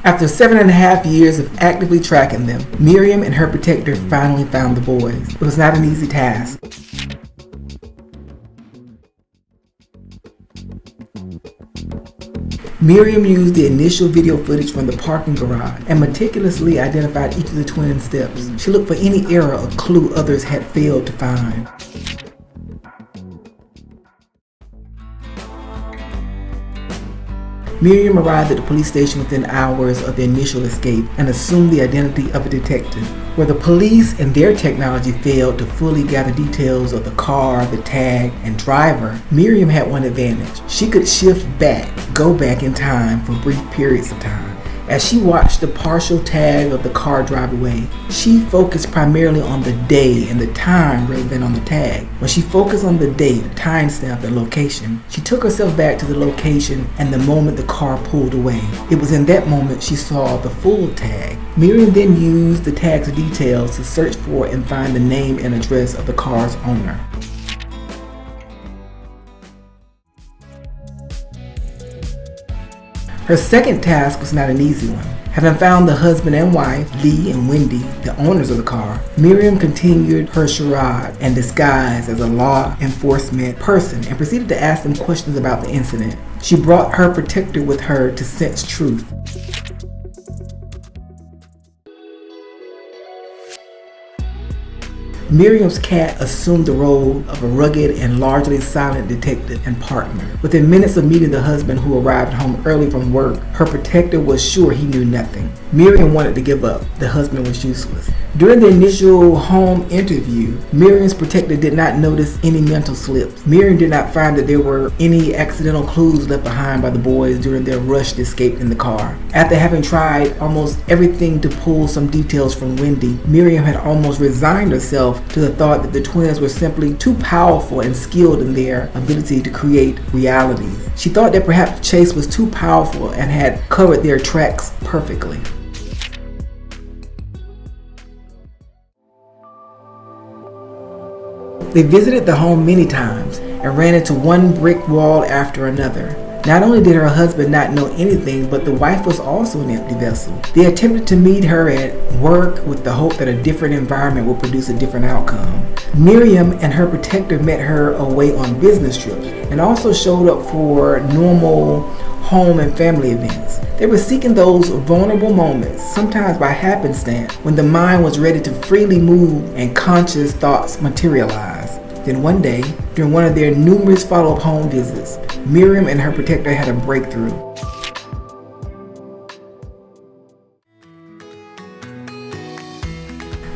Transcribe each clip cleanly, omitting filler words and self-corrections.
After 7.5 years of actively tracking them, Miriam and her protector finally found the boys. It was not an easy task. Miriam used the initial video footage from the parking garage and meticulously identified each of the twin steps. She looked for any error or clue others had failed to find. Miriam arrived at the police station within hours of the initial escape and assumed the identity of a detective. Where the police and their technology failed to fully gather details of the car, the tag, and driver, Miriam had one advantage. She could go back in time for brief periods of time. As she watched the partial tag of the car drive away, she focused primarily on the day and the time rather than on the tag. When she focused on the date, the timestamp, and location, she took herself back to the location and the moment the car pulled away. It was in that moment she saw the full tag. Miriam then used the tag's details to search for and find the name and address of the car's owner. Her second task was not an easy one. Having found the husband and wife, Lee and Wendy, the owners of the car, Miriam continued her charade and disguise as a law enforcement person and proceeded to ask them questions about the incident. She brought her protector with her to sense truth. Miriam's cat assumed the role of a rugged and largely silent detective and partner. Within minutes of meeting the husband who arrived home early from work, her protector was sure he knew nothing. Miriam wanted to give up. The husband was useless. During the initial home interview, Miriam's protector did not notice any mental slips. Miriam did not find that there were any accidental clues left behind by the boys during their rushed escape in the car. After having tried almost everything to pull some details from Wendy, Miriam had almost resigned herself to the thought that the twins were simply too powerful and skilled in their ability to create realities. She thought that perhaps Chase was too powerful and had covered their tracks perfectly. They visited the home many times and ran into one brick wall after another. Not only did her husband not know anything, but the wife was also an empty vessel. They attempted to meet her at work with the hope that a different environment would produce a different outcome. Miriam and her protector met her away on business trips and also showed up for normal home and family events. They were seeking those vulnerable moments, sometimes by happenstance, when the mind was ready to freely move and conscious thoughts materialize. Then one day, during one of their numerous follow-up home visits, Miriam and her protector had a breakthrough.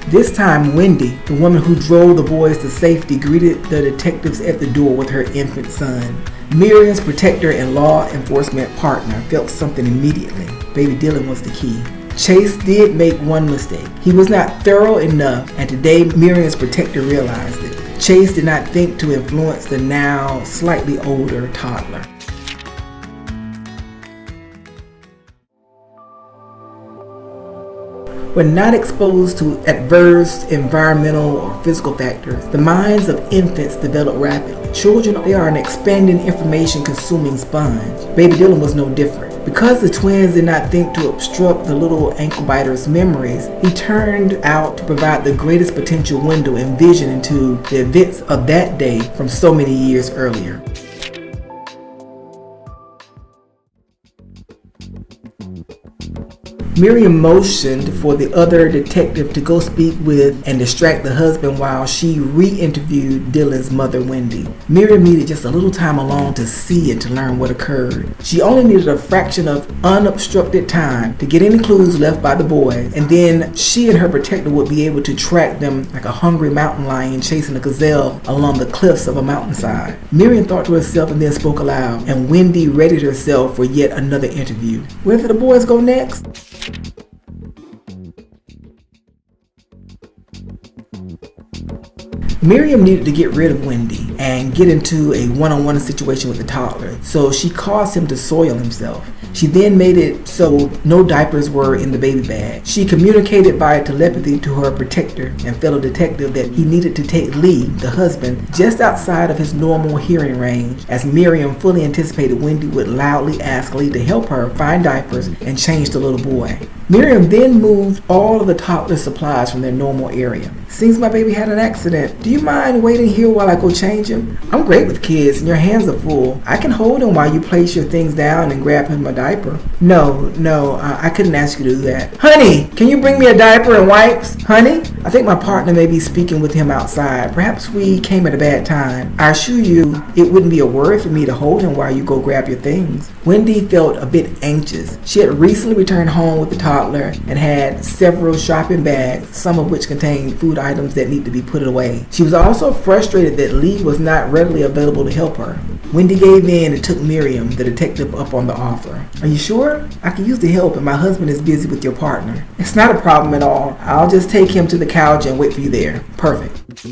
This time, Wendy, the woman who drove the boys to safety, greeted the detectives at the door with her infant son. Miriam's protector and law enforcement partner felt something immediately. Baby Dylan was the key. Chase did make one mistake. He was not thorough enough, and today Miriam's protector realized it. Chase did not think to influence the now slightly older toddler. When not exposed to adverse environmental or physical factors, the minds of infants develop rapidly. Children, they are an expanding information-consuming sponge. Baby Dylan was no different. Because the twins did not think to obstruct the little ankle biter's memories, he turned out to provide the greatest potential window and vision into the events of that day from so many years earlier. Miriam motioned for the other detective to go speak with and distract the husband while she re-interviewed Dylan's mother, Wendy. Miriam needed just a little time alone to see and to learn what occurred. She only needed a fraction of unobstructed time to get any clues left by the boys, and then she and her protector would be able to track them like a hungry mountain lion chasing a gazelle along the cliffs of a mountainside. Miriam thought to herself and then spoke aloud, and Wendy readied herself for yet another interview. Where did the boys go next? Miriam needed to get rid of Wendy and get into a one-on-one situation with the toddler, so she caused him to soil himself. She then made it so no diapers were in the baby bag. She communicated via telepathy to her protector and fellow detective that he needed to take Lee, the husband, just outside of his normal hearing range, as Miriam fully anticipated Wendy would loudly ask Lee to help her find diapers and change the little boy. Miriam then moved all of the toddler supplies from their normal area. Seems my baby had an accident. Do you mind waiting here while I go change him? I'm great with kids and your hands are full. I can hold him while you place your things down and grab him a diaper. No, I couldn't ask you to do that. Honey, can you bring me a diaper and wipes? Honey, I think my partner may be speaking with him outside. Perhaps we came at a bad time. I assure you, it wouldn't be a worry for me to hold him while you go grab your things. Wendy felt a bit anxious. She had recently returned home with the toddler and had several shopping bags, some of which contained food items that need to be put away. She was also frustrated that Lee was not readily available to help her. Wendy gave in and took Miriam, the detective, up on the offer. Are you sure? I can use the help and my husband is busy with your partner. It's not a problem at all. I'll just take him to the couch and wait for you there. Perfect.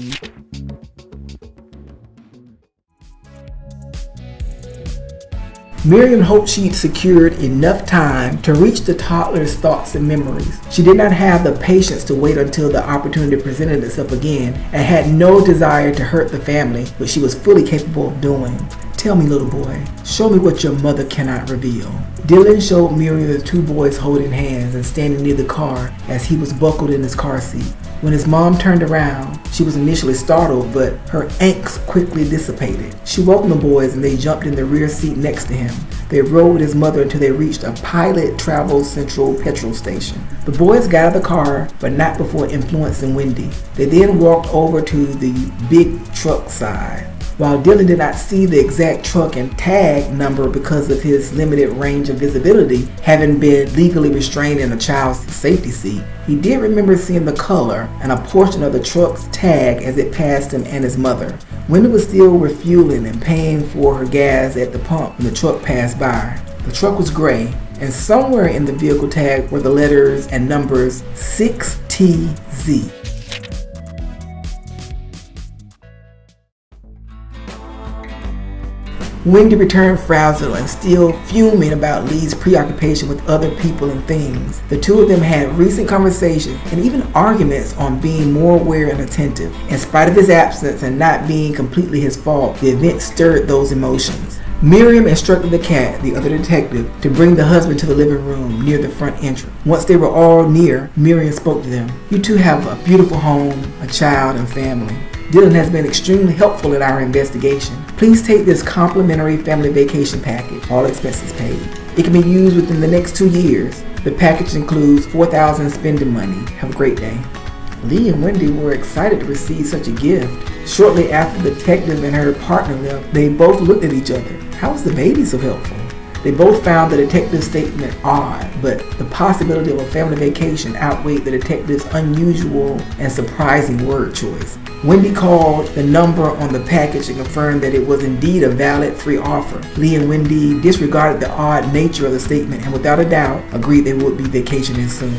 Miriam hoped she'd secured enough time to reach the toddler's thoughts and memories. She did not have the patience to wait until the opportunity presented itself again and had no desire to hurt the family, which she was fully capable of doing. Tell me, little boy, show me what your mother cannot reveal. Dylan showed Miriam the two boys holding hands and standing near the car as he was buckled in his car seat. When his mom turned around, she was initially startled, but her angst quickly dissipated. She welcomed the boys and they jumped in the rear seat next to him. They rode with his mother until they reached a Pilot Travel Central petrol station. The boys got out of the car, but not before influencing Wendy. They then walked over to the big truck side. While Dylan did not see the exact truck and tag number because of his limited range of visibility, having been legally restrained in a child's safety seat, he did remember seeing the color and a portion of the truck's tag as it passed him and his mother. Wendy was still refueling and paying for her gas at the pump when the truck passed by. The truck was gray, and somewhere in the vehicle tag were the letters and numbers 6TZ. Wendy returned frazzled and still fuming about Lee's preoccupation with other people and things. The two of them had recent conversations and even arguments on being more aware and attentive. In spite of his absence and not being completely his fault, the event stirred those emotions. Miriam instructed the cat, the other detective, to bring the husband to the living room near the front entrance. Once they were all near, Miriam spoke to them. You two have a beautiful home, a child, and family. Dylan has been extremely helpful in our investigation. Please take this complimentary family vacation package, all expenses paid. It can be used within the next 2 years. The package includes $4,000 spending money. Have a great day. Lee and Wendy were excited to receive such a gift. Shortly after the detective and her partner left, they both looked at each other. How was the baby so helpful? They both found the detective's statement odd, but the possibility of a family vacation outweighed the detective's unusual and surprising word choice. Wendy called the number on the package and confirmed that it was indeed a valid free offer. Lee and Wendy disregarded the odd nature of the statement and without a doubt agreed they would be vacationing soon.